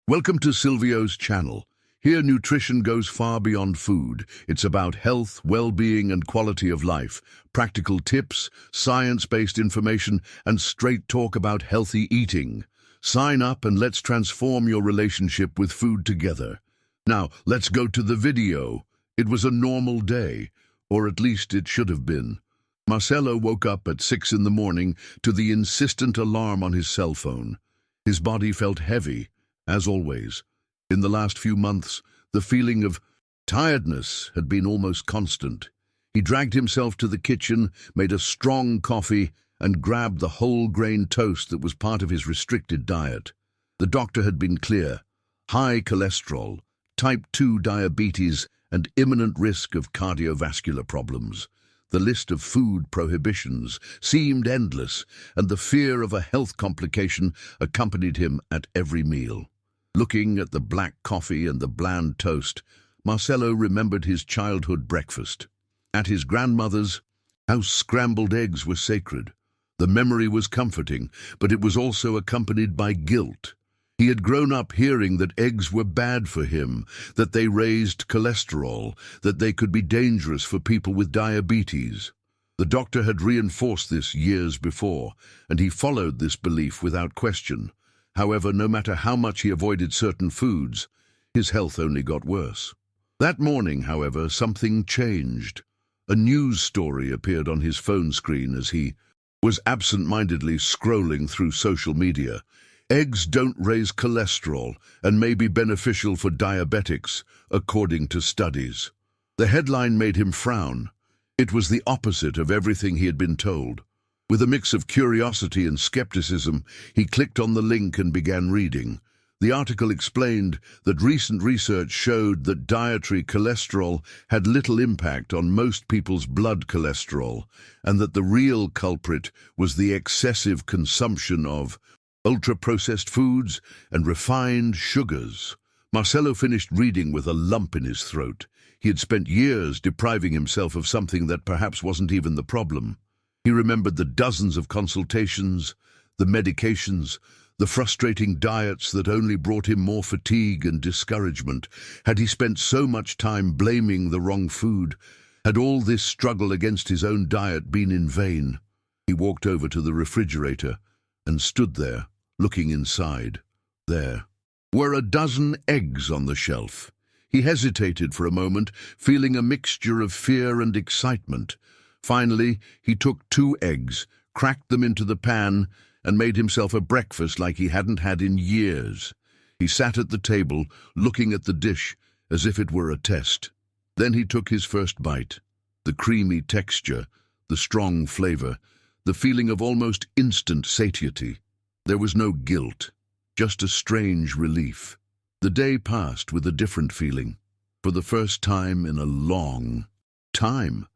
Welcome to Silvio's channel. Here nutrition goes far beyond food. It's about health, well-being and quality of life, practical tips, science-based information and straight talk about healthy eating. Sign up and let's transform your relationship with food together. Now, let's go to the video. It was a normal day, or at least it should have been. Marcelo woke up at 6 in the morning to the insistent alarm on his cell phone. His body felt heavy. As always, in the last few months, the feeling of tiredness had been almost constant. He dragged himself to the kitchen, made a strong coffee, and grabbed the whole-grain toast that was part of his restricted diet. The doctor had been clear: high cholesterol, type 2 diabetes, and imminent risk of cardiovascular problems. The list of food prohibitions seemed endless, and the fear of a health complication accompanied him at every meal. Looking at the black coffee and the bland toast, Marcelo remembered his childhood breakfast. At his grandmother's house, scrambled eggs were sacred. The memory was comforting, but it was also accompanied by guilt. He had grown up hearing that eggs were bad for him, that they raised cholesterol, that they could be dangerous for people with diabetes. The doctor had reinforced this years before, and he followed this belief without question. However, no matter how much he avoided certain foods, his health only got worse. That morning, however, something changed. A news story appeared on his phone screen as he was absent-mindedly scrolling through social media. Eggs don't raise cholesterol and may be beneficial for diabetics, according to studies. The headline made him frown. It was the opposite of everything he had been told. With a mix of curiosity and skepticism, he clicked on the link and began reading. The article explained that recent research showed that dietary cholesterol had little impact on most people's blood cholesterol, and that the real culprit was the excessive consumption of ultra-processed foods and refined sugars. Marcelo finished reading with a lump in his throat. He had spent years depriving himself of something that perhaps wasn't even the problem. He remembered the dozens of consultations, the medications, the frustrating diets that only brought him more fatigue and discouragement. Had he spent so much time blaming the wrong food? Had all this struggle against his own diet been in vain? He walked over to the refrigerator and stood there, looking inside. There were a dozen eggs on the shelf. He hesitated for a moment, feeling a mixture of fear and excitement. Finally, he took 2 eggs, cracked them into the pan, and made himself a breakfast like he hadn't had in years. He sat at the table, looking at the dish as if it were a test. Then he took his first bite. The creamy texture, the strong flavor, the feeling of almost instant satiety. There was no guilt, just a strange relief. The day passed with a different feeling. For the first time in a long time,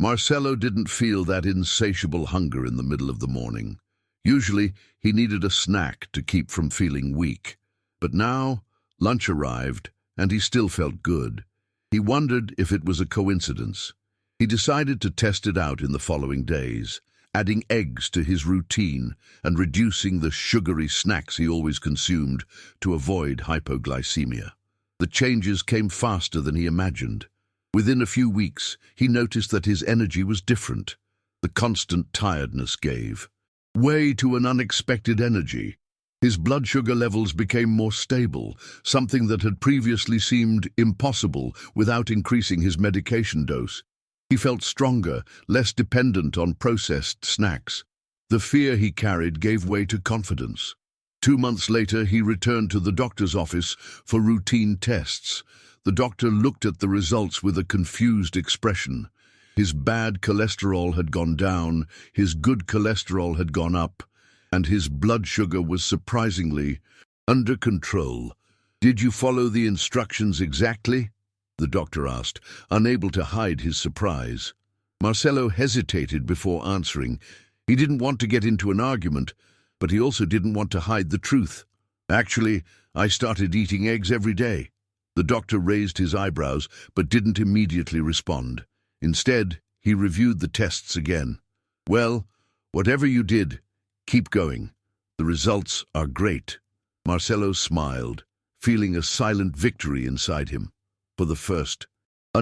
Marcelo didn't feel that insatiable hunger in the middle of the morning. Usually, he needed a snack to keep from feeling weak. But now, lunch arrived, and he still felt good. He wondered if it was a coincidence. He decided to test it out in the following days, adding eggs to his routine and reducing the sugary snacks he always consumed to avoid hypoglycemia. The changes came faster than he imagined. Within a few weeks, he noticed that his energy was different. The constant tiredness gave way to an unexpected energy. His blood sugar levels became more stable, something that had previously seemed impossible without increasing his medication dose. He felt stronger, less dependent on processed snacks. The fear he carried gave way to confidence. 2 months later, he returned to the doctor's office for routine tests. The doctor looked at the results with a confused expression. His bad cholesterol had gone down, his good cholesterol had gone up, and his blood sugar was surprisingly under control. "Did you follow the instructions exactly?" the doctor asked, unable to hide his surprise. Marcelo hesitated before answering. He didn't want to get into an argument, but he also didn't want to hide the truth. "Actually, I started eating eggs every day." The doctor raised his eyebrows, but didn't immediately respond. Instead, he reviewed the tests again. "Well, whatever you did, keep going. The results are great." Marcelo smiled, feeling a silent victory inside him. For the first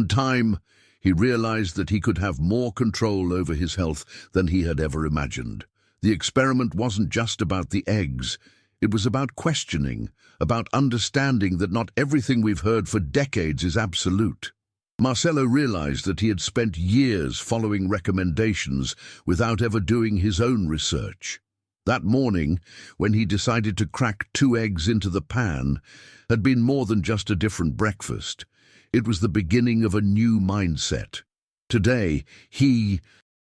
time, he realized that he could have more control over his health than he had ever imagined. The experiment wasn't just about the eggs. It was about questioning, about understanding that not everything we've heard for decades is absolute. Marcelo realized that he had spent years following recommendations without ever doing his own research. That morning, when he decided to crack 2 eggs into the pan, had been more than just a different breakfast. It was the beginning of a new mindset. Today, he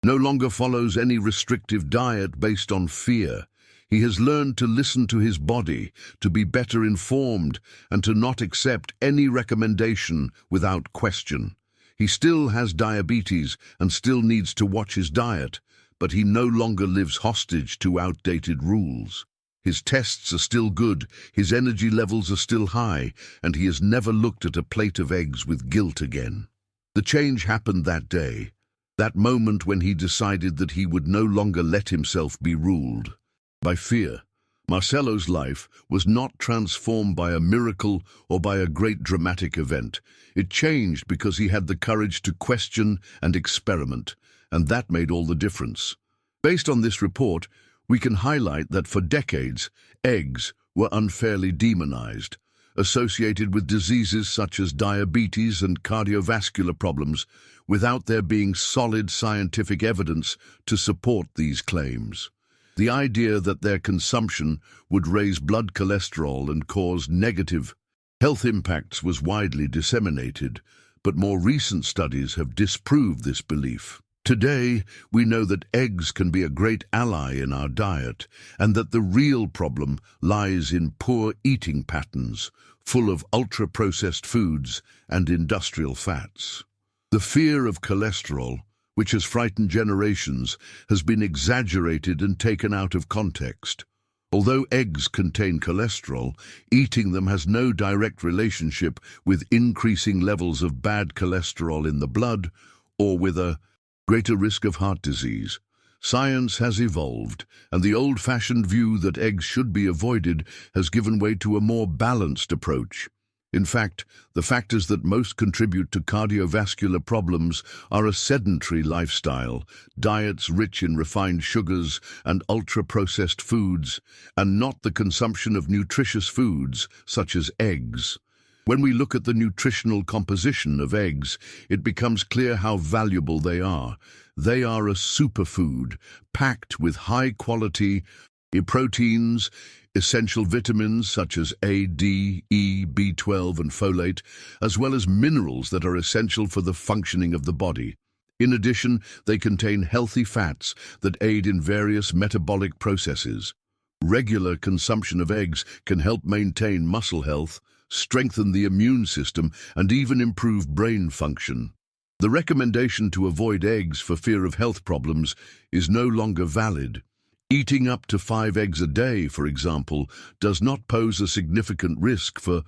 no longer follows any restrictive diet based on fear. He has learned to listen to his body, to be better informed, and to not accept any recommendation without question. He still has diabetes and still needs to watch his diet, but he no longer lives hostage to outdated rules. His tests are still good, his energy levels are still high, and he has never looked at a plate of eggs with guilt again. The change happened that day, that moment when he decided that he would no longer let himself be ruled by fear. Marcelo's life was not transformed by a miracle or by a great dramatic event. It changed because he had the courage to question and experiment, and that made all the difference. Based on this report, we can highlight that for decades, eggs were unfairly demonized, associated with diseases such as diabetes and cardiovascular problems, without there being solid scientific evidence to support these claims. The idea that their consumption would raise blood cholesterol and cause negative health impacts was widely disseminated, but more recent studies have disproved this belief. Today, we know that eggs can be a great ally in our diet, and that the real problem lies in poor eating patterns, full of ultra-processed foods and industrial fats. The fear of cholesterol, which has frightened generations, has been exaggerated and taken out of context. Although eggs contain cholesterol, eating them has no direct relationship with increasing levels of bad cholesterol in the blood or with a greater risk of heart disease. Science has evolved, and the old-fashioned view that eggs should be avoided has given way to a more balanced approach. In fact, the factors that most contribute to cardiovascular problems are a sedentary lifestyle, diets rich in refined sugars and ultra-processed foods, and not the consumption of nutritious foods such as eggs. When we look at the nutritional composition of eggs, it becomes clear how valuable they are. They are a superfood, packed with high-quality proteins, essential vitamins such as A, D, E, B12 and folate, as well as minerals that are essential for the functioning of the body. In addition, they contain healthy fats that aid in various metabolic processes. Regular consumption of eggs can help maintain muscle health, strengthen the immune system, and even improve brain function. The recommendation to avoid eggs for fear of health problems is no longer valid. Eating up to 5 eggs a day, for example, does not pose a significant risk for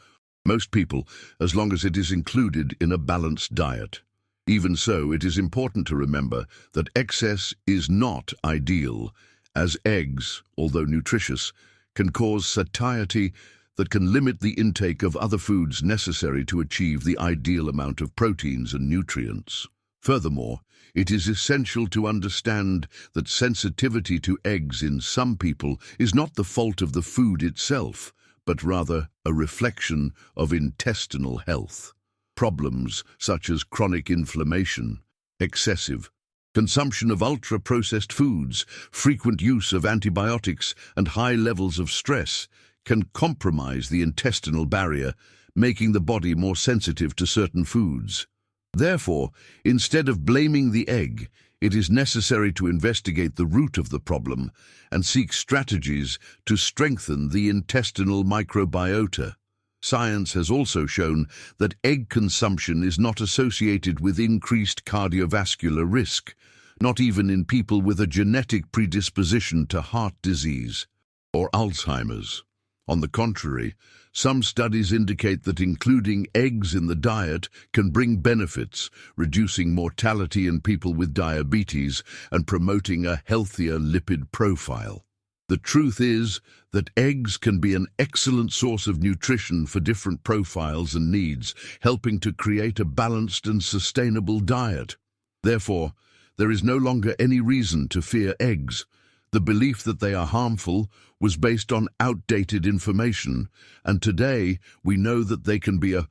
most people as long as it is included in a balanced diet. Even so, it is important to remember that excess is not ideal, as eggs, although nutritious, can cause satiety that can limit the intake of other foods necessary to achieve the ideal amount of proteins and nutrients. Furthermore, it is essential to understand that sensitivity to eggs in some people is not the fault of the food itself, but rather a reflection of intestinal health. Problems such as chronic inflammation, excessive consumption of ultra-processed foods, frequent use of antibiotics, and high levels of stress can compromise the intestinal barrier, making the body more sensitive to certain foods. Therefore, instead of blaming the egg, it is necessary to investigate the root of the problem and seek strategies to strengthen the intestinal microbiota. Science has also shown that egg consumption is not associated with increased cardiovascular risk, not even in people with a genetic predisposition to heart disease or Alzheimer's. On the contrary, some studies indicate that including eggs in the diet can bring benefits, reducing mortality in people with diabetes and promoting a healthier lipid profile. The truth is that eggs can be an excellent source of nutrition for different profiles and needs, helping to create a balanced and sustainable diet. Therefore, there is no longer any reason to fear eggs. The belief that they are harmful was based on outdated information, and today we know that they can be a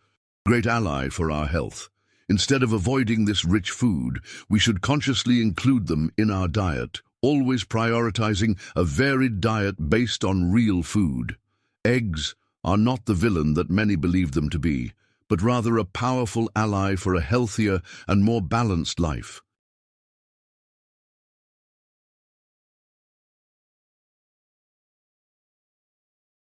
great ally for our health. Instead of avoiding this rich food, we should consciously include them in our diet, always prioritizing a varied diet based on real food. Eggs are not the villain that many believe them to be, but rather a powerful ally for a healthier and more balanced life.